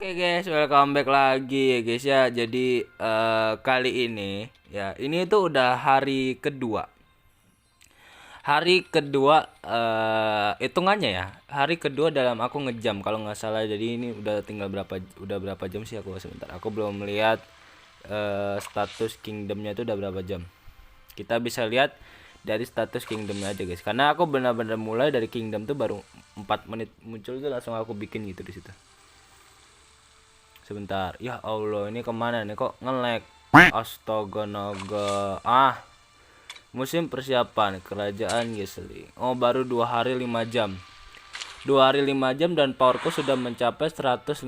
Oke guys, welcome back lagi ya guys ya. Jadi kali ini ya, ini tuh udah hari kedua. Hari kedua hitungannya ya. Hari kedua dalam aku ngejam kalau nggak salah. Jadi ini udah berapa jam sih aku sebentar. Aku belum melihat status kingdomnya itu udah berapa jam. Kita bisa lihat dari status kingdomnya aja guys. Karena aku benar-benar mulai dari kingdom tuh baru 4 menit muncul tuh langsung aku bikin gitu di situ. Sebentar, ya Allah, ini kemana nih kok nge-lag? Astaga naga. Musim persiapan kerajaan Geseli. Oh, baru 2 hari 5 jam. 2 hari 5 jam dan powerku sudah mencapai 150.000.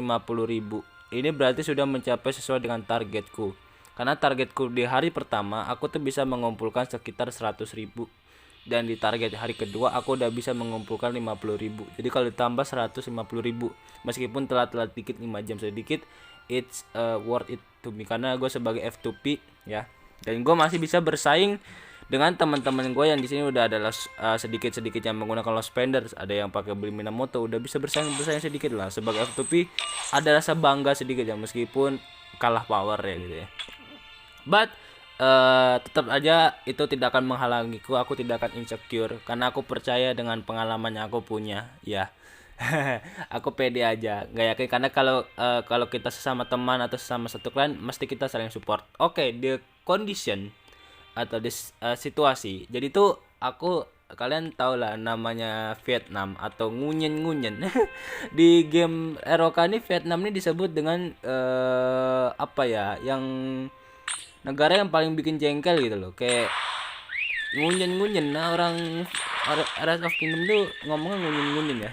Ini berarti sudah mencapai sesuai dengan targetku. Karena targetku di hari pertama aku tuh bisa mengumpulkan sekitar 100.000. Dan di target hari kedua aku udah bisa mengumpulkan 50.000. Jadi kalau ditambah 150.000, meskipun telat-telat dikit 5 jam sedikit, it's worth it to me karena gue sebagai F2P ya. Dan gue masih bisa bersaing dengan teman-teman gue yang di sini udah adalah sedikit-sedikit yang menggunakan lost spender, ada yang pakai beli Minamoto, udah bisa bersaing sedikit lah. Sebagai F2P ada rasa bangga sedikit ya, meskipun kalah power ya gitu ya. But tetap aja itu tidak akan menghalangiku, aku tidak akan insecure karena aku percaya dengan pengalaman yang aku punya ya. Aku pede aja, nggak yakin karena kalau kita sesama teman atau sesama satu klan mesti kita saling support. Oke, the condition atau di situasi. Jadi tuh aku, kalian tau lah namanya Vietnam atau ngunyen-ngunyen. Di game Eroka ini Vietnam ini disebut dengan apa ya, yang negara yang paling bikin jengkel gitu loh, kayak ngunyen-ngunyen. Nah, orang Rise of Kingdom tuh ngomongnya ngunyen-ngunyen ya.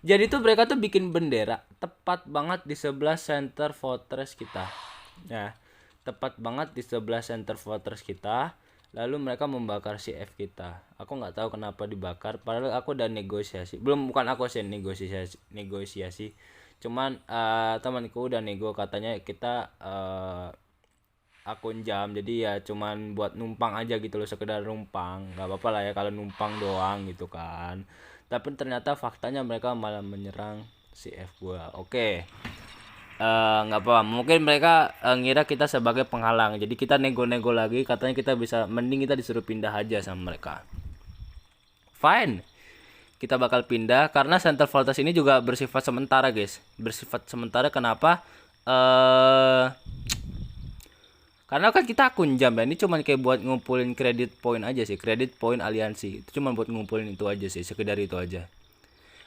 Jadi tuh mereka tuh bikin bendera tepat banget di sebelah center fortress kita. Ya, tepat banget di sebelah center fortress kita. Lalu mereka membakar si F kita. Aku nggak tahu kenapa dibakar. Padahal aku udah negosiasi. Bukan aku sih negosiasi. Cuman temanku udah nego, katanya kita akun jam, jadi ya cuman buat numpang aja gitu loh, sekedar numpang, nggak apa-apa lah ya kalau numpang doang gitu kan. Tapi ternyata faktanya mereka malah menyerang si F gua. Oke. Nggak apa, mungkin mereka ngira kita sebagai penghalang, jadi kita nego-nego lagi, katanya kita bisa, mending kita disuruh pindah aja sama mereka. Fine, kita bakal pindah karena center fortress ini juga bersifat sementara guys. Bersifat sementara kenapa? Karena kan kita akun jam ya, ini cuman kayak buat ngumpulin kredit point aja sih, kredit point aliansi. Itu cuma buat ngumpulin itu aja sih, sekedar itu aja.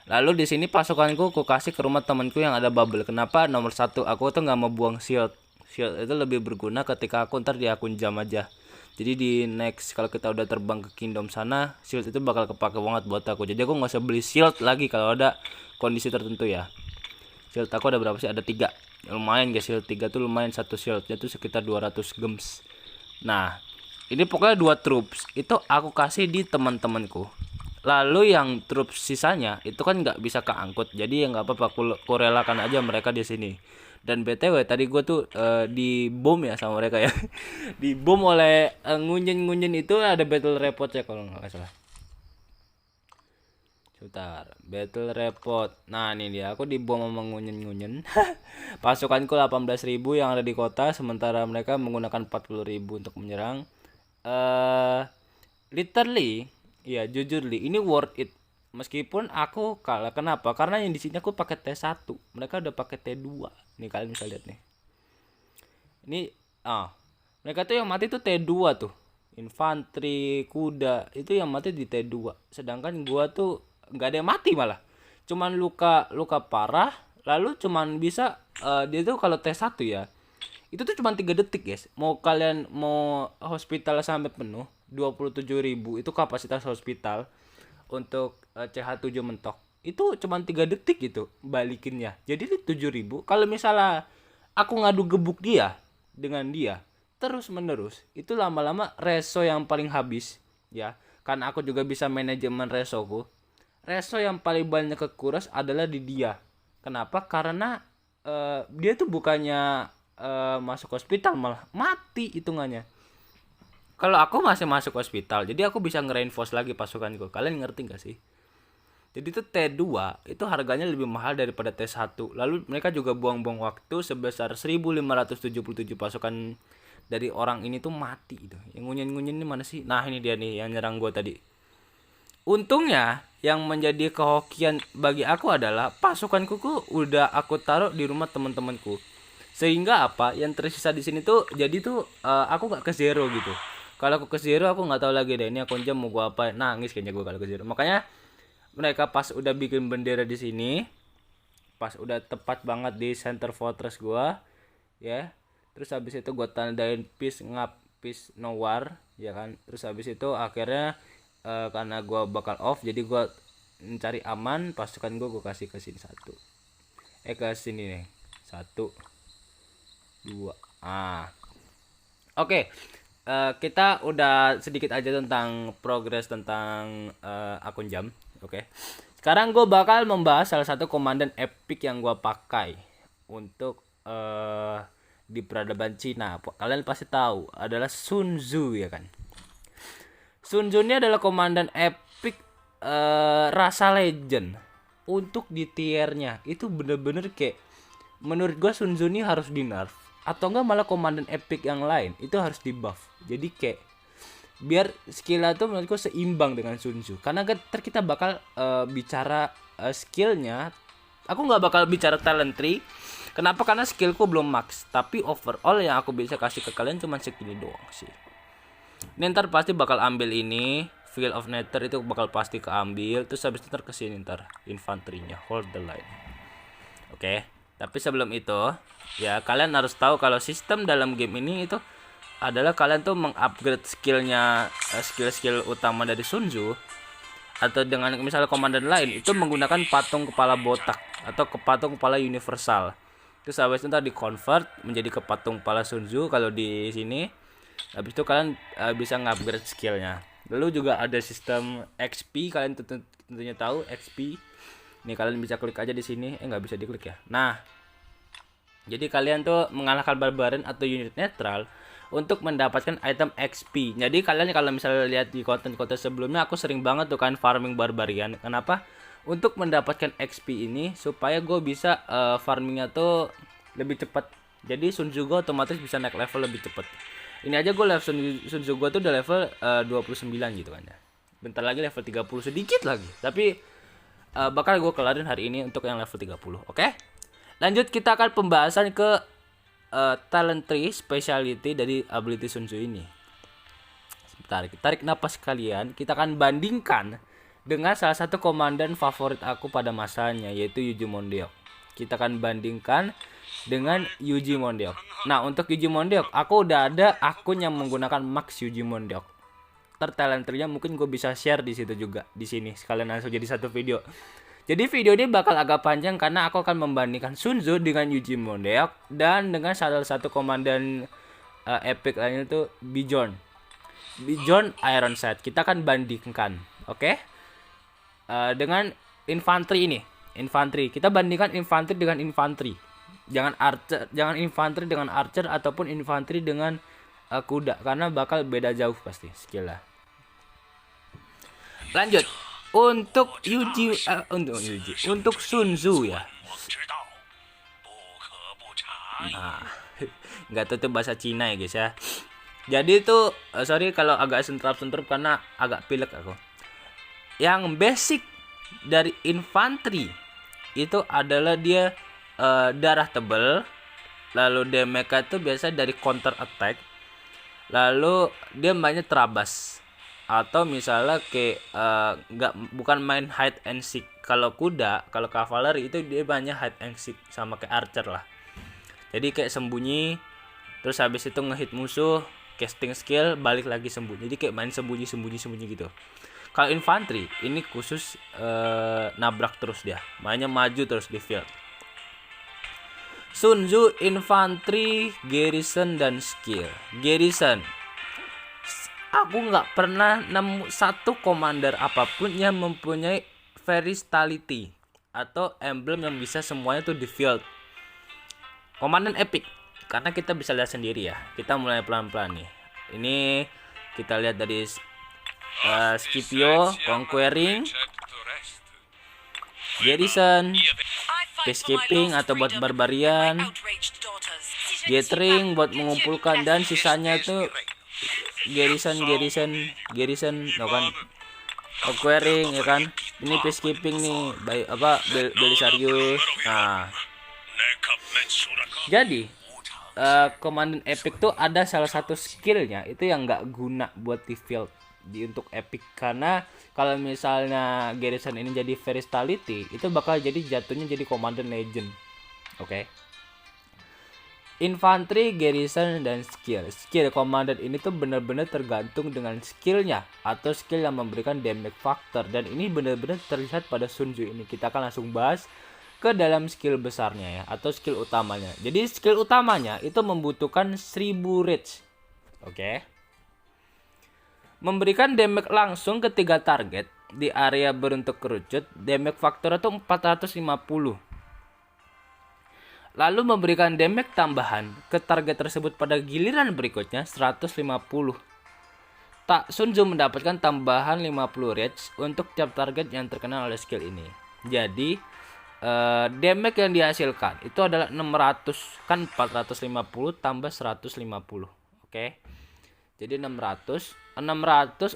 Lalu di sini pasukanku aku kasih ke rumah temanku yang ada bubble. Kenapa? Nomor satu, aku tuh nggak mau buang shield. Shield itu lebih berguna ketika aku ntar di akun jam aja. Jadi di next kalau kita udah terbang ke kingdom sana, shield itu bakal kepake banget buat aku. Jadi aku nggak usah beli shield lagi kalau ada kondisi tertentu ya. Shield aku ada berapa sih? Ada 3. Lumayan guys, shield 3 tuh lumayan, satu shieldnya tuh sekitar 200 gems. Nah, ini pokoknya 2 troops itu aku kasih di teman-temanku. Lalu yang troops sisanya itu kan nggak bisa keangkut, jadi ya nggak apa-apa, aku relakan aja mereka di sini. Dan BTW tadi gue tuh di bom ya sama mereka ya. Di bom oleh ngunyin-ngunyin itu, ada battle report ya kalau nggak salah. Sebentar, battle report. Nah, ini dia, aku dibom sama ngunyen-ngunyen. Pasukanku 18.000 yang ada di kota, sementara mereka menggunakan 40.000 untuk menyerang. Literally, ya jujur li, ini worth it. Meskipun aku kalah, kenapa? Karena yang di sini aku pakai T1, mereka udah pakai T2. Nih kalian bisa lihat nih. Ini mereka tuh yang mati tuh T2 tuh. Infanteri, kuda, itu yang mati di T2. Sedangkan gua tuh nggak ada yang mati malah. Cuman luka parah, lalu cuman bisa dia tuh kalau T1 ya. Itu tuh cuman 3 detik, guys. Mau kalian mau hospital sampai penuh, 27.000 itu kapasitas hospital untuk CH7 mentok. Itu cuman 3 detik gitu balikinnya. Jadi 7.000. Kalau misalnya aku ngadu gebuk dia dengan dia terus menerus, itu lama-lama reso yang paling habis ya. Karena aku juga bisa manajemen resoku. Reso yang paling banyak kekuras adalah di dia. Kenapa? Karena dia tuh bukannya masuk hospital, malah mati hitungannya. Kalau aku masih masuk hospital, jadi aku bisa nge-reinforce lagi pasukanku. Kalian ngerti gak sih? Jadi itu T2 itu harganya lebih mahal daripada T1. Lalu mereka juga buang-buang waktu sebesar 1577 pasukan dari orang ini tuh mati itu. Yang ngunyin-ngunyin ini mana sih? Nah, ini dia nih yang nyerang gue tadi. Untungnya yang menjadi kehokian bagi aku adalah pasukanku udah aku taruh di rumah teman-temanku. Sehingga apa? Yang tersisa di sini tuh jadi tuh aku gak ke zero gitu. Kalau aku ke zero aku nggak tahu lagi deh ini akun jam mau gua apa. Nangis kayaknya gua kalau ke zero. Makanya mereka pas udah bikin bendera di sini, pas udah tepat banget di center fortress gua, ya. Terus habis itu gua tandain peace ngap peace no war, ya kan. Terus habis itu akhirnya karena gua bakal off, jadi gua mencari aman pasukan gua kasih ke sini satu. Ke sini nih. 1 2. Oke. Kita udah sedikit aja tentang progres tentang akun jam. Oke. Sekarang gue bakal membahas salah satu komandan epic yang gue pakai untuk di peradaban Cina. Kalian pasti tahu adalah Sun Tzu, ya kan. Sun Tzu ini adalah komandan epic rasa legend. Untuk di tiernya itu bener-bener kayak menurut gue Sun Tzu ini harus di nerf atau enggak malah komandan epic yang lain itu harus di buff. Jadi kayak biar skillnya tuh menurutku seimbang dengan Sun Tzu. Karena kita bakal bicara skillnya. Aku nggak bakal bicara talent tree. Kenapa? Karena skillku belum max. Tapi overall yang aku bisa kasih ke kalian cuma segini doang sih. Ini ntar pasti bakal ambil ini Field of Nether itu bakal pasti keambil. Terus habis itu ntar kesini ntar infanterinya hold the line. Oke. Tapi sebelum itu ya kalian harus tahu kalau sistem dalam game ini itu adalah kalian tuh mengupgrade skillnya skill utama dari Sun Tzu atau dengan misalnya komandan lain itu menggunakan patung kepala botak atau patung kepala universal. Terus habis itu ntar di convert menjadi ke patung kepala Sun Tzu kalau di sini. Habis itu kalian bisa ngupgrade skillnya. Lalu juga ada sistem XP, kalian tentunya tahu XP. Nih kalian bisa klik aja di sini. Nggak bisa diklik ya. Nah, jadi kalian tuh mengalahkan barbarian atau unit netral untuk mendapatkan item XP. Jadi kalian kalau misalnya lihat di konten-konten sebelumnya aku sering banget tuh kan farming barbarian. Kenapa? Untuk mendapatkan XP ini supaya gue bisa farmingnya tuh lebih cepat. Jadi Sun Tzu gue otomatis bisa naik level lebih cepat. Ini aja gue level Sun Tzu gue tuh udah level 29 gitu kan ya. Bentar lagi level 30 sedikit lagi. Tapi bakal gue kelarin hari ini untuk yang level 30. Oke? Lanjut kita akan pembahasan ke talent tree speciality dari ability Sun Tzu ini. Sebentar, tarik napas kalian. Kita akan bandingkan dengan salah satu komandan favorit aku pada masanya, yaitu Yuji Mondeok. Kita akan bandingkan dengan Yuji Mondeok. Nah, untuk Yuji Mondeok, aku udah ada akun yang menggunakan Max Yuji Mondeok. Talent tree-nya mungkin gue bisa share di situ juga, di sini sekalian langsung jadi satu video. Jadi video ini bakal agak panjang karena aku akan membandingkan Sun Tzu dengan Yuji Mondeok dan dengan salah satu komandan epic lainnya itu Bjorn Ironside. Kita akan bandingkan, oke? Dengan infanteri ini. Kita bandingkan infanteri dengan infanteri. Jangan infanteri dengan archer ataupun infanteri dengan kuda karena bakal beda jauh pasti skillnya. Lanjut. Untuk Sun Tzu ya. Nah, nggak tahu itu bahasa Cina ya guys ya. Jadi itu sorry kalau agak sentrup karena agak pilek aku. Yang basic dari infanteri itu adalah dia darah tebal, lalu damage itu biasa dari counter attack, lalu dia mainnya terabas. Atau misalnya kayak bukan main hide and seek. Kalau kuda, kalau cavalry itu dia banyak hide and seek sama kayak archer lah. Jadi kayak sembunyi, terus habis itu ngehit musuh, casting skill, balik lagi sembunyi. Jadi kayak main sembunyi gitu. Kalau infantry ini khusus nabrak terus dia, mainnya maju terus di field. Sun Tzu infantry, garrison dan skill. Garrison, aku nggak pernah nemu satu commander apapun yang mempunyai Vitality atau emblem yang bisa semuanya tuh di field. Komandan epic, karena kita bisa lihat sendiri ya. Kita mulai pelan-pelan nih. Ini kita lihat dari Scipio, Conquering. garrison, peacekeeping atau buat barbarian, gathering buat mengumpulkan, dan sisanya tuh garrison no kan, acquiring ya kan. Ini peacekeeping nih, baik Belisarius. Nah, jadi Komandan Epic tuh ada salah satu skillnya itu yang nggak guna buat di field untuk Epic, karena kalau misalnya garrison ini jadi Vitality itu bakal jadi jatuhnya jadi Komandan Legend. Oke. Infantry, garrison, dan skill Komandan ini tuh benar-benar tergantung dengan skillnya atau skill yang memberikan damage factor, dan ini benar-benar terlihat pada Sun Tzu ini. Kita akan langsung bahas ke dalam skill besarnya ya, atau skill utamanya. Jadi skill utamanya itu membutuhkan 1000 reach. Oke. Memberikan damage langsung ke 3 target di area beruntuk kerucut, damage faktor itu 450. Lalu memberikan damage tambahan ke target tersebut pada giliran berikutnya 150. Sun Tzu mendapatkan tambahan 50 reach untuk tiap target yang terkena oleh skill ini. Jadi damage yang dihasilkan itu adalah 600, kan 450 tambah 150. Oke. Jadi 600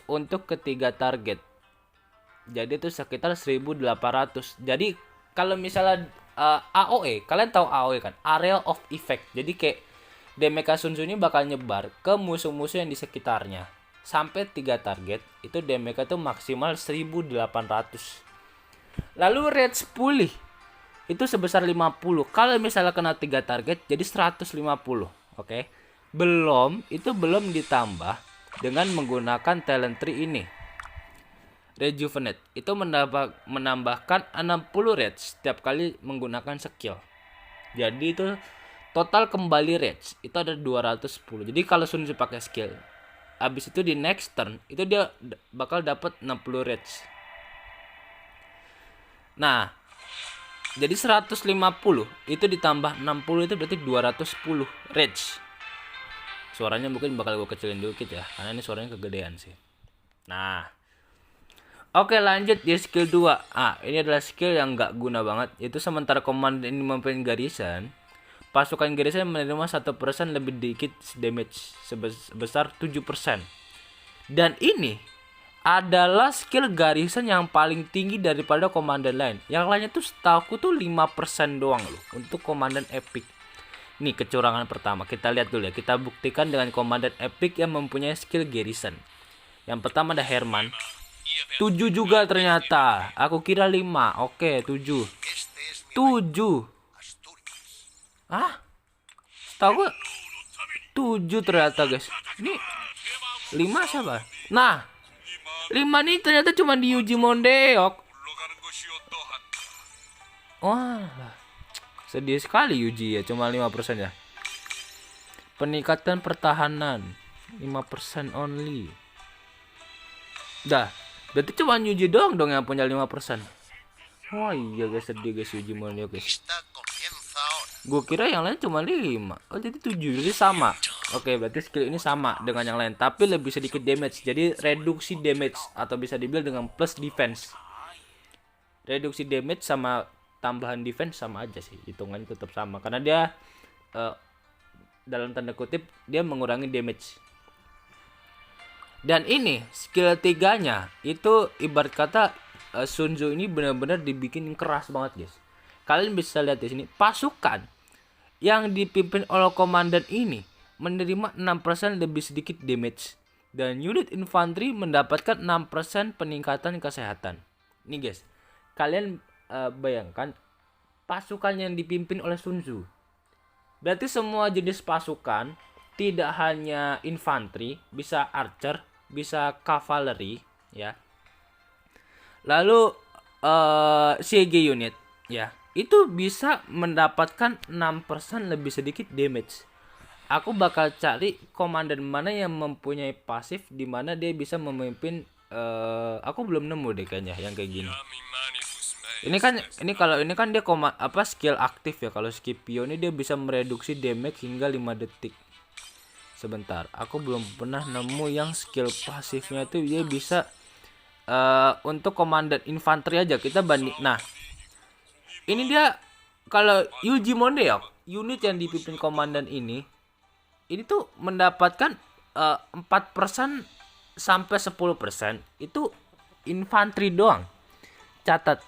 untuk ketiga target. Jadi itu sekitar 1800. Jadi kalau misalnya AOE, kalian tahu AOE kan? Area of Effect. Jadi kayak damage Sun Tzu ini bakal nyebar ke musuh-musuh yang di sekitarnya. Sampai 3 target, itu damage itu maksimal 1800. Lalu range pulih itu sebesar 50. Kalau misalnya kena 3 target jadi 150. Oke. Belum ditambah dengan menggunakan talent tree ini. Rejuvenate itu menambahkan 60 rage setiap kali menggunakan skill. Jadi itu total kembali rage itu ada 210. Jadi kalau Sun Tzu pakai skill, habis itu di next turn itu dia bakal dapat 60 rage. Nah, jadi 150 itu ditambah 60 itu berarti 210 rage. Suaranya mungkin bakal gue kecilin dikit ya, karena ini suaranya kegedean sih. Nah, oke, lanjut di skill 2. Ini adalah skill yang gak guna banget. Itu sementara komandan ini memimpin garrison, pasukan garrison menerima 1% lebih dikit damage sebesar 7%. Dan ini adalah skill garrison yang paling tinggi daripada komandan lain. Yang lainnya tuh setahu tuh 5% doang loh untuk komandan epic. Nih kecurangan pertama, kita lihat dulu ya. Kita buktikan dengan komandan epic yang mempunyai skill garrison. Yang pertama ada Herman. 7 juga ternyata. Aku kira 5. Oke, 7. 7. Tahu gak? 7 ternyata, guys. Ini 5 siapa? Nah, 5 nih ternyata cuma di Yuji Mondeok. Wah, sedih sekali Yuji ya, cuma 5% ya. Peningkatan pertahanan 5% only. Dah, berarti cuma Yuji dong yang punya 5%. Wah iya guys, sedih guys Yuji Mondeok guys. Gue kira yang lain cuma 5. Oh jadi 7, jadi sama. Oke, berarti skill ini sama dengan yang lain, tapi lebih sedikit damage. Jadi reduksi damage atau bisa dibilang dengan plus defense. Reduksi damage sama tambahan defense sama aja sih, hitungannya tetap sama karena dia dalam tanda kutip dia mengurangi damage. Dan ini skill 3-nya itu ibarat kata Sun Tzu ini benar-benar dibikin keras banget guys. Kalian bisa lihat di sini pasukan yang dipimpin oleh komandan ini menerima 6% lebih sedikit damage, dan unit infanteri mendapatkan 6% peningkatan kesehatan. Nih guys, kalian bayangkan pasukan yang dipimpin oleh Sun Tzu. Berarti semua jenis pasukan, tidak hanya infanteri, bisa archer, bisa cavalry ya. Lalu siege unit ya, itu bisa mendapatkan 6% lebih sedikit damage. Aku bakal cari komandan mana yang mempunyai pasif di mana dia bisa memimpin. Aku belum nemu deh kayaknya yang kayak gini. Ini kan dia skill aktif ya. Kalau Scipio ini dia bisa mereduksi damage hingga 5 detik. Sebentar, aku belum pernah nemu yang skill pasifnya itu dia bisa untuk komandan infanteri aja kita banding. Nah, Ini dia kalau Yuji Mondeok, unit yang dipimpin komandan ini tuh mendapatkan 4% sampai 10% itu infanteri doang. Catat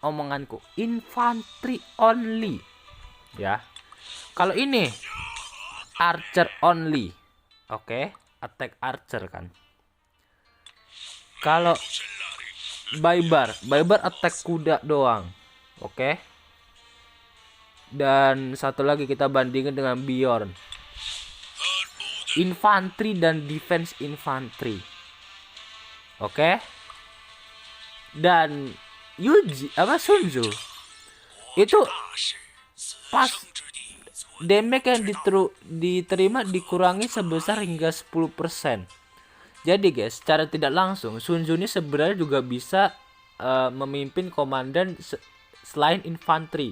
omonganku, infanteri only. Ya. Kalau ini archer only. Oke, attack archer kan. Kalau Baybar attack kuda doang. Oke. Dan satu lagi kita bandingin dengan Bjorn. Infanteri dan defense infanteri. Oke. Dan Sun Tzu itu pas damage yang diterima dikurangi sebesar hingga 10%. Jadi guys, secara tidak langsung Sun Tzu ini sebenarnya juga bisa memimpin komandan selain infanteri.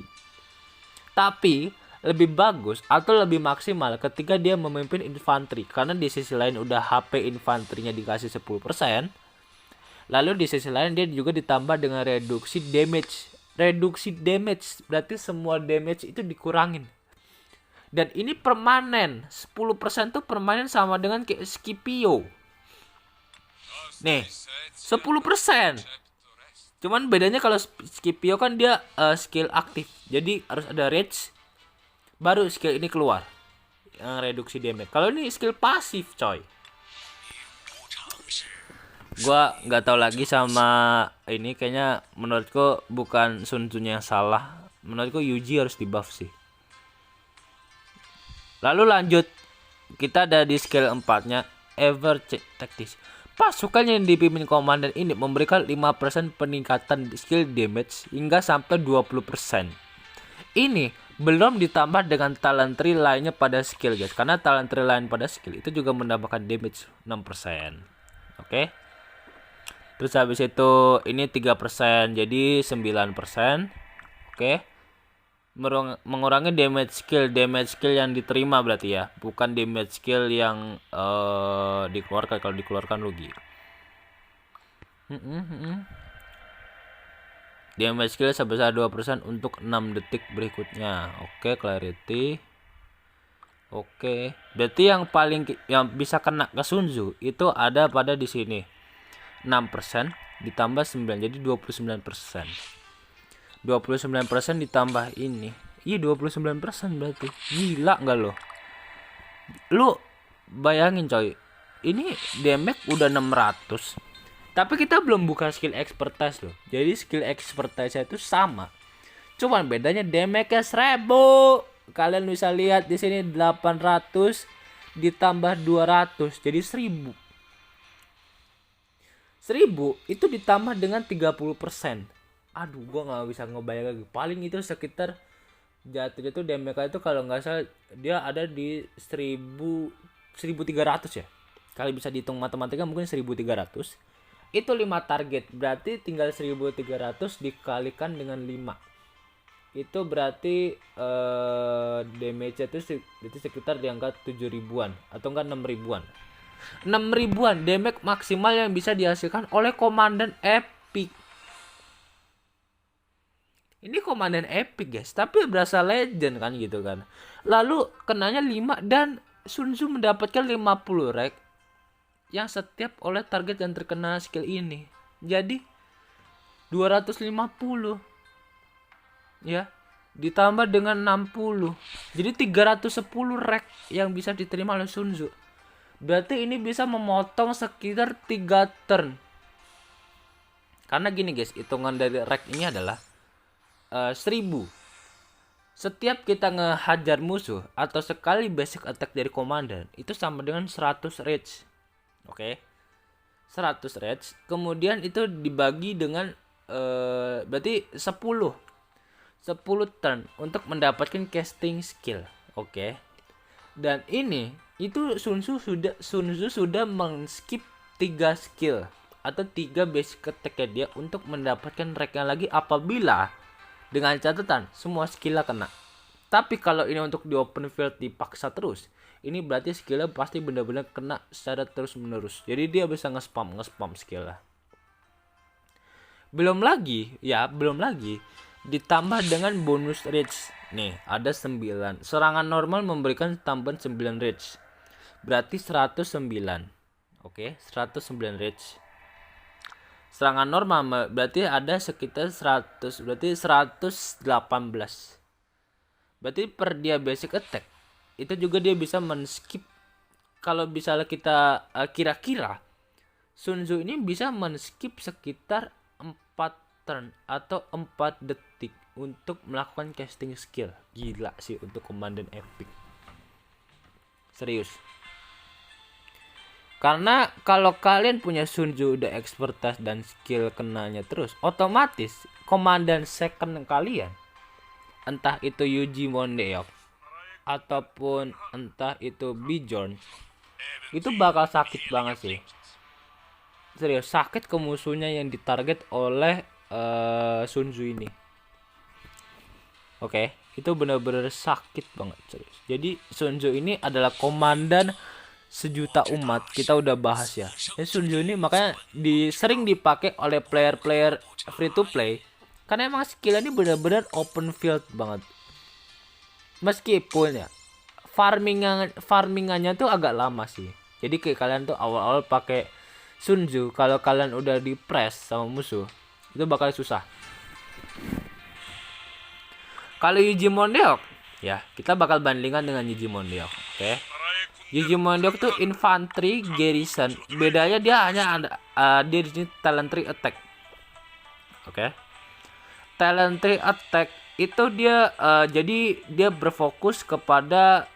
Tapi lebih bagus atau lebih maksimal ketika dia memimpin infanteri, karena di sisi lain udah HP infanterinya dikasih 10%. Lalu di sisi lain dia juga ditambah dengan reduksi damage. Reduksi damage berarti semua damage itu dikurangin. Dan ini permanen. 10% tuh permanen sama dengan kayak Scipio. Nih, 10%. Cuman bedanya kalau Scipio kan dia skill aktif. Jadi harus ada rage baru skill ini keluar. Yang reduksi damage. Kalau ini skill pasif, coy. Gua nggak tahu lagi sama ini, kayaknya menurutku bukan Sun Tzu-nya yang salah. Menurutku Yuji harus di buff sih. Lalu lanjut, kita ada di skill 4-nya Ever Tactics. Pasukan yang dipimpin komandan ini memberikan 5% peningkatan skill damage hingga sampai 20%. Ini belum ditambah dengan talent tree lainnya pada skill guys, karena talent tree lain pada skill itu juga mendapatkan damage 6%. Oke. Terus habis itu ini 3%, jadi 9%. Oke. Mengurangi damage skill yang diterima berarti ya, bukan damage skill yang dikeluarkan. Kalau dikeluarkan rugi. Damage skill sebesar 2% untuk 6 detik berikutnya. Oke, clarity. Oke. Berarti yang bisa kena ke Sun Tzu itu ada pada di sini. 6% ditambah 9 jadi 29%. 29% ditambah ini. Iya 29% berarti. Gila enggak lo? Lu bayangin coy. Ini damage udah 600. Tapi kita belum buka skill expertise loh. Jadi skill expertise itu sama. Cuman bedanya damage-nya 1000. Kalian bisa lihat di sini 800 ditambah 200 jadi 1000. 1000 itu ditambah dengan 30%. Aduh, gua nggak bisa ngebayang lagi. Paling itu sekitar jatuhnya tuh damage itu kalau nggak salah dia ada di 1300 ya. Kalian bisa dihitung matematika mungkin 1300. Itu 5 target. Berarti tinggal 1300 dikalikan dengan 5. Itu berarti damage itu sekitar di angka 7 ribuan atau enggak 6 ribuan. 6 ribuan damage maksimal yang bisa dihasilkan oleh komandan epic. Ini komandan epic guys, tapi berasa legend kan gitu kan. Lalu kenanya 5 dan Sun Tzu mendapatkan 50 rek yang setiap oleh target yang terkena skill ini. Jadi 250 ya ditambah dengan 60. Jadi 310 rek yang bisa diterima oleh Sun Tzu. Berarti ini bisa memotong sekitar 3 turn. Karena gini guys, hitungan dari rek ini adalah 1000. Setiap kita ngehajar musuh atau sekali basic attack dari komandan itu sama dengan 100 rage. Oke. 100 rage. Kemudian itu dibagi dengan berarti 10 turn untuk mendapatkan casting skill. Oke. Dan ini itu Sun Tzu sudah men-skip 3 skill atau 3 basic attack dia untuk mendapatkan rank lagi apabila dengan catatan semua skillnya kena. Tapi kalau ini untuk di open field dipaksa terus, ini berarti skillnya pasti benar-benar kena secara terus menerus. Jadi dia bisa nge-spam skillnya. Belum lagi ditambah dengan bonus rage. Nih, ada 9. Serangan normal memberikan tambahan 9 rage. Berarti 109. Oke, 109 rage. Serangan normal berarti ada sekitar 100, berarti 118. Berarti per dia basic attack itu juga dia bisa men-skip. Kalau misalnya kita kira-kira Sun Tzu ini bisa men-skip sekitar 4 turn atau 4 detik untuk melakukan casting skill. Gila sih untuk komandan epic. Serius. Karena kalau kalian punya Sun Tzu udah expertise dan skill kenanya terus, otomatis komandan second kalian, entah itu Yuji Mondeok ataupun entah itu Bjorn, itu bakal sakit banget sih. Serius, sakit ke musuhnya yang ditarget oleh Sun Tzu ini. Oke, itu benar-benar sakit banget serius. Jadi Sun Tzu ini adalah komandan sejuta umat. Kita udah bahas ya. Jadi Sun Tzu ini makanya sering dipakai oleh player-player free to play karena emang skillnya ini benar-benar open field banget. Meskipun ya farmingannya tuh agak lama sih. Jadi kayak kalian tuh awal-awal pakai Sun Tzu, kalau kalian udah di press sama musuh itu bakal susah. Kalau Yuji Mondeok ya, kita bakal bandingkan dengan Yuji Mondeok. Oke. Yuji Mondeok tuh infantry garrison. Bedanya dia hanya ada dia di sini talent tree attack. Oke. Talent tree attack itu dia jadi dia berfokus kepada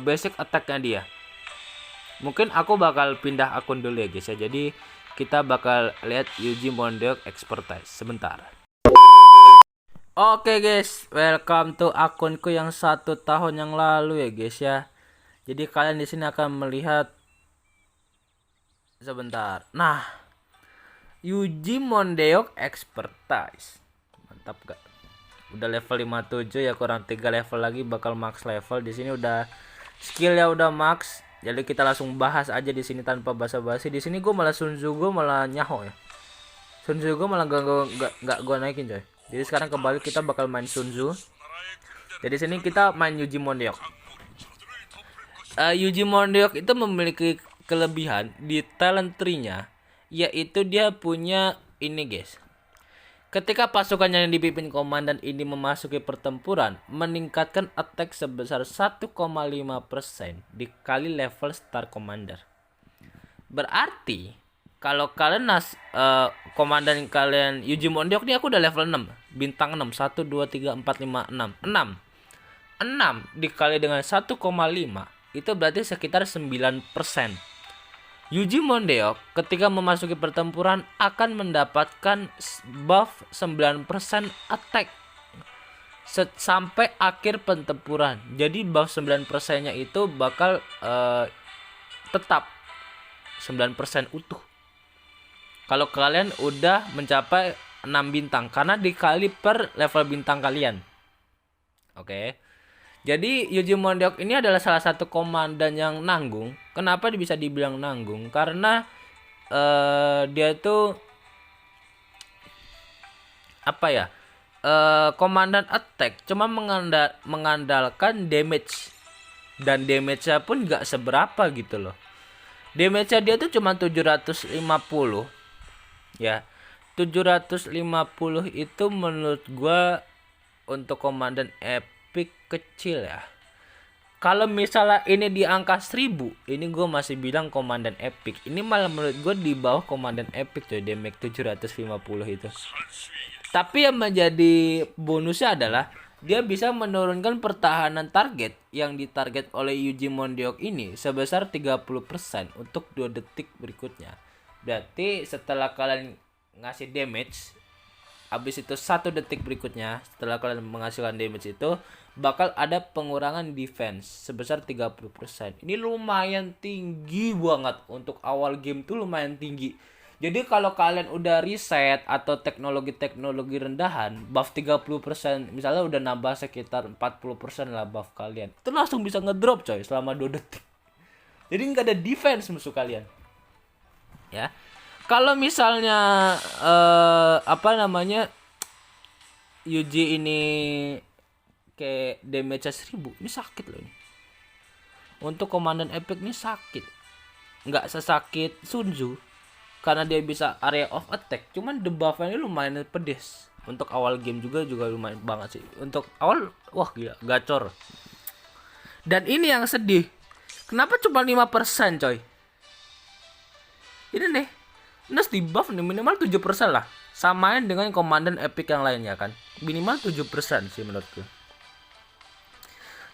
basic attack-nya dia. Mungkin aku bakal pindah akun dulu ya guys ya. Jadi kita bakal lihat Yuji Mondeok expertise sebentar. Oke guys, welcome to akunku yang 1 tahun yang lalu ya guys ya. Jadi kalian di sini akan melihat sebentar. Nah, Yuji Mondeok expertise. Mantap gak? Udah level 57 ya, kurang 3 level lagi bakal max level. Di sini udah skillnya udah max. Jadi kita langsung bahas aja di sini tanpa basa-basi. Di sini gue malah Sun Tzu gue malah nyaho ya. Sun Tzu gue malah gak gue naikin coy. Jadi sekarang kembali kita bakal main Sun Tzu. Jadi sini kita main Yuji Mondeok. Yuji Mondeok itu memiliki kelebihan di talent tree-nya, yaitu dia punya ini guys. Ketika pasukannya yang dipimpin komandan ini memasuki pertempuran, meningkatkan attack sebesar 1,5% dikali level star commander. Berarti kalau kalian komandan kalian Yuji Mondeok ini aku udah level 6, bintang 6, 1 2 3 4 5 6. 6 dikali dengan 1,5 itu berarti sekitar 9%. Yuji Mondeok ketika memasuki pertempuran akan mendapatkan buff 9% attack sampai akhir pertempuran. Jadi buff 9%-nya itu bakal tetap 9% utuh. Kalau kalian udah mencapai 6 bintang karena dikali per level bintang kalian. Oke. Jadi Yuji Mondeok ini adalah salah satu komandan yang nanggung. Kenapa bisa dibilang nanggung? Karena dia tuh apa ya? Komandan attack cuma mengandalkan damage. Dan damage-nya pun gak seberapa gitu loh. Damage-nya dia tuh cuma 750. Ya. 750 itu menurut gua untuk komandan epic kecil ya. Kalau misalnya ini di angka 1000, ini gue masih bilang komandan epic. Ini malah menurut gue di bawah komandan epic tuh, damage 750 itu. Tapi yang menjadi bonusnya adalah dia bisa menurunkan pertahanan target yang ditarget oleh Yuji Mondeok ini sebesar 30% untuk 2 detik berikutnya. Berarti setelah kalian ngasih damage, habis itu 1 detik berikutnya setelah kalian menghasilkan damage itu bakal ada pengurangan defense sebesar 30%. Ini lumayan tinggi banget untuk awal game tuh, lumayan tinggi. Jadi kalau kalian udah reset atau teknologi rendahan, buff 30%, misalnya udah nambah sekitar 40% lah buff kalian, itu langsung bisa ngedrop coy selama 2 detik. Jadi nggak ada defense musuh kalian. Ya. Kalau misalnya Yuji ini kayak damage 1000, ini sakit loh ini. Untuk komandan epic ini sakit. Nggak sesakit Sunzu karena dia bisa area of attack, cuman debuff-nya lumayan pedes. Untuk awal game juga lumayan banget sih. Untuk awal wah gila, gacor. Dan ini yang sedih. Kenapa cuma 5% coy? Ini nih. Nes di buff nih minimal 7% lah. Samain dengan komandan epic yang lainnya kan. Minimal 7% sih menurutku.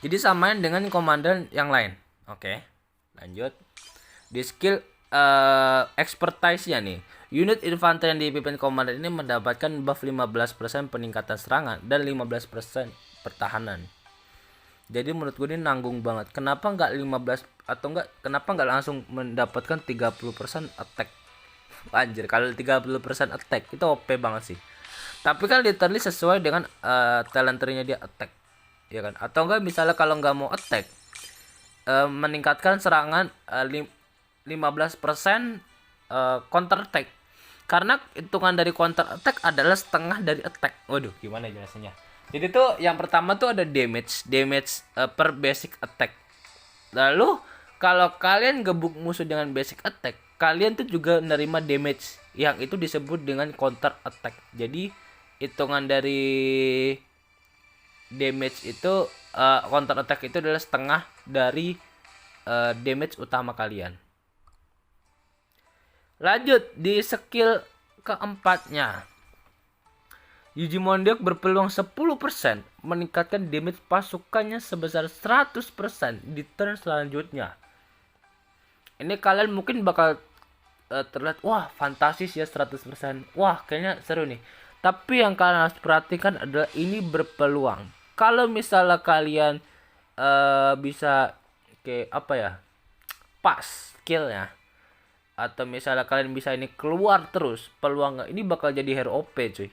Jadi samain dengan komandan yang lain. Oke. Lanjut. Di skill expertise-nya nih. Unit infanteri yang dipimpin komandan ini mendapatkan buff 15% peningkatan serangan dan 15% pertahanan. Jadi menurut gue ini nanggung banget. Kenapa nggak 15 atau kenapa nggak langsung mendapatkan 30% attack? Anjir, kalau 30% attack itu OP banget sih. Tapi kan literally sesuai dengan talent tree-nya dia attack. Ya kan? Atau enggak misalnya kalau nggak mau attack meningkatkan serangan 15% counter attack. Karena hitungan dari counter attack adalah setengah dari attack. Waduh, gimana jelasannya? Jadi tuh yang pertama tuh ada damage per basic attack. Lalu kalau kalian gebuk musuh dengan basic attack, kalian tuh juga nerima damage yang itu disebut dengan counter attack. Jadi hitungan dari damage itu counter attack itu adalah setengah dari damage utama kalian. Lanjut di skill keempatnya. Yuji Mondiok berpeluang 10% meningkatkan damage pasukannya sebesar 100% di turn selanjutnya. Ini kalian mungkin bakal terlihat wah fantastis ya 100%. Wah kayaknya seru nih. Tapi yang kalian harus perhatikan adalah ini berpeluang. Kalau misalnya kalian bisa kayak apa ya? Pas skillnya. Atau misalnya kalian bisa ini keluar terus peluang ini bakal jadi hero OP cuy.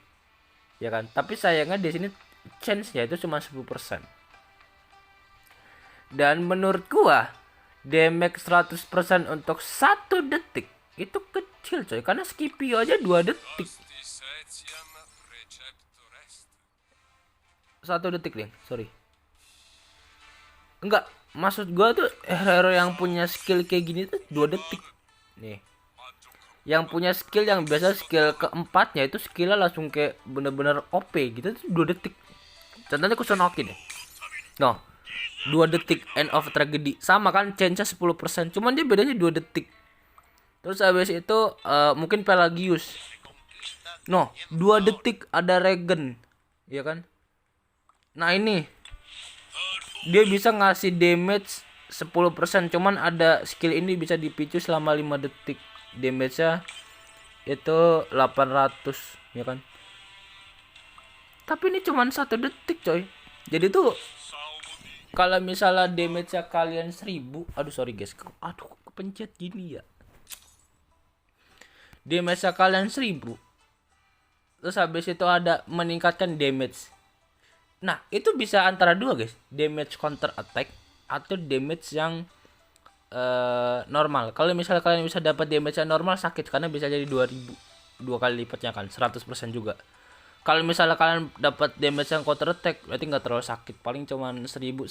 Ya kan? Tapi sayangnya di sini chance-nya itu cuma 10%. Dan menurut gua damage 100% untuk 1 detik itu kecil coy, karena Scipio aja 2 detik. 1 detik nih, sorry. Enggak, maksud gua tuh hero yang punya skill kayak gini tuh 2 detik. Nih. Yang punya skill yang biasa skill keempatnya itu skillnya langsung kayak bener-bener OP gitu tuh 2 detik. Contohnya Kusunoki deh. No. 2 detik end of tragedy. Sama kan chance-nya 10%. Cuman dia bedanya 2 detik. Terus habis itu mungkin Pelagius. No, 2 detik ada Regen. Ya kan? Nah ini. Dia bisa ngasih damage 10%. Cuman ada skill ini bisa dipicu selama 5 detik. Damage-nya itu 800. Ya kan? Tapi ini cuman 1 detik coy. Jadi tuh kalau misalnya damage-nya kalian 1000, aduh sorry guys, aduh kepencet gini ya. Damage-nya kalian 1000, terus habis itu ada meningkatkan damage. Nah itu bisa antara dua guys, damage counter attack atau damage yang normal. Kalau misalnya kalian bisa dapat damage yang normal sakit karena bisa jadi 2000, 2 kali lipatnya kan, 100% juga. Kalau misalnya kalian dapat damage yang counter attack berarti nggak terlalu sakit, paling cuman 1500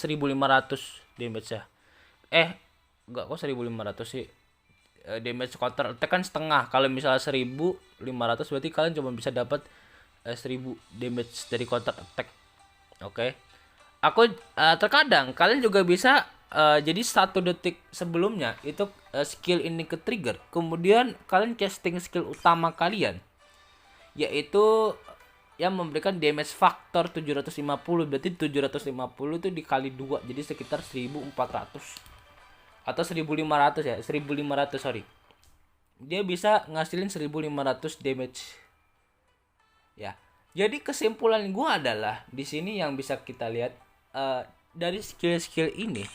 damage ya. Enggak kok 1500 sih. Damage counter attack kan setengah. Kalau misalnya 1500 berarti kalian cuma bisa dapat 1000 damage dari counter attack. Oke. Aku terkadang kalian juga bisa jadi 1 detik sebelumnya itu skill ini ke trigger. Kemudian kalian casting skill utama kalian yaitu yang memberikan damage factor 750. Berarti 750 itu dikali 2 jadi sekitar 1400 atau 1500 ya, 1500 sorry. Dia bisa ngasilin 1500 damage. Ya. Jadi kesimpulan gua adalah di sini yang bisa kita lihat dari skill-skill ini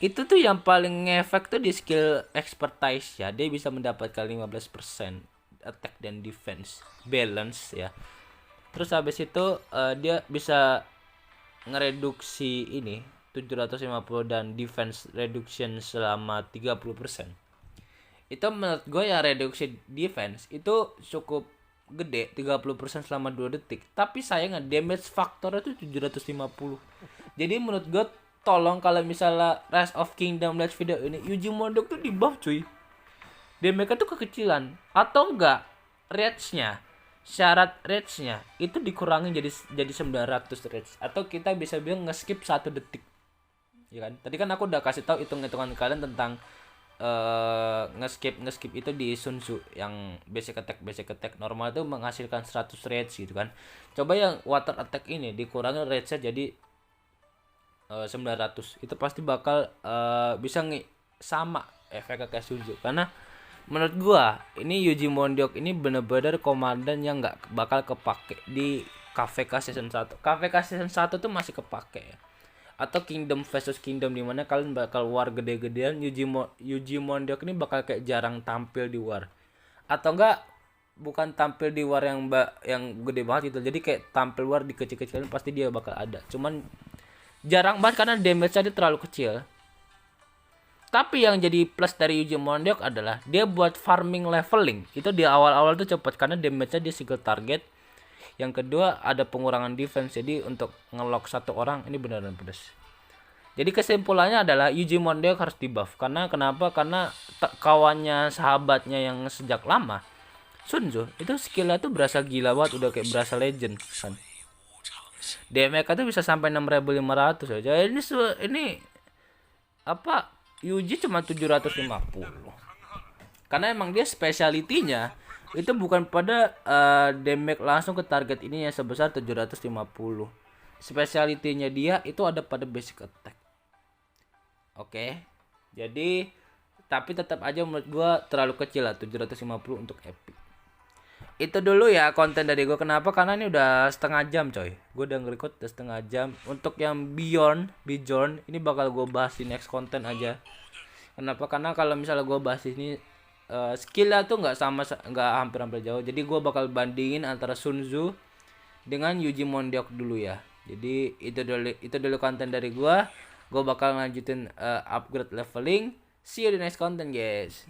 itu tuh yang paling ngefek tuh di skill expertise ya. Dia bisa mendapatkan 15% attack dan defense balance ya. Terus habis itu dia bisa ngereduksi ini 750 dan defense reduction selama 30%. Itu menurut gue ya reduksi defense itu cukup gede 30% selama 2 detik, tapi sayangnya damage faktornya tuh 750. Jadi menurut gue tolong kalau misalnya Rise of Kingdom Let's video ini Yuji Mondok tuh di buff cuy, damage tuh kekecilan atau enggak rage-nya, syarat rage-nya itu dikurangin jadi 900 rage, atau kita bisa bilang nge-skip 1 detik. Ya kan? Tadi kan aku udah kasih tahu hitung-hitungan kalian tentang nge-skip itu di Sun Tzu yang basic attack normal itu menghasilkan 100 rage gitu kan. Coba yang water attack ini dikurangi rage-nya jadi 900. Itu pasti bakal bisa sama efeknya kayak Sun Tzu. Karena menurut gua ini Yuji Mondiok ini bener-bener komandan yang nggak bakal kepake di KVK season 1. KVK season 1 tuh masih kepake ya. Atau Kingdom versus Kingdom di mana kalian bakal war gede-gedean, Yuji Mondiok ini bakal kayak jarang tampil di war. Atau enggak bukan tampil di war yang gede banget gitu. Jadi kayak tampil war di kecil-kecilan pasti dia bakal ada. Cuman jarang banget karena damage-nya dia terlalu kecil. Tapi yang jadi plus dari Yuji Mondiok adalah dia buat farming leveling. Itu di awal-awal tuh cepat karena damage-nya dia single target. Yang kedua ada pengurangan defense, jadi untuk ngelock satu orang ini benar-benar pedas. Jadi kesimpulannya adalah Yuji Mondiok harus dibuff. Karena kenapa? Karena kawannya sahabatnya yang sejak lama Sun Tzu itu skillnya tuh berasa gila banget, udah kayak berasa legend kan. DMK tuh bisa sampai 6500 aja. Ini apa? Yuji cuma 750. Karena emang dia speciality-nya itu bukan pada damage langsung ke target ini yang sebesar 750. Speciality-nya dia itu ada pada basic attack. Oke. Jadi tapi tetap aja menurut gua terlalu kecil lah 750 untuk epic. Itu dulu ya konten dari gua. Kenapa? Karena ini udah setengah jam coy. Gua udah nge-record udah setengah jam. Untuk yang Beyond ini bakal gua bahas di next konten aja. Kenapa? Karena kalau misalnya gua bahas ini skillnya tuh nggak hampir jauh. Jadi gue bakal bandingin antara Sun Tzu dengan Yuji Mondiok dulu ya. Jadi itu dulu konten dari gue. Gue bakal lanjutin upgrade leveling. See you di next content guys.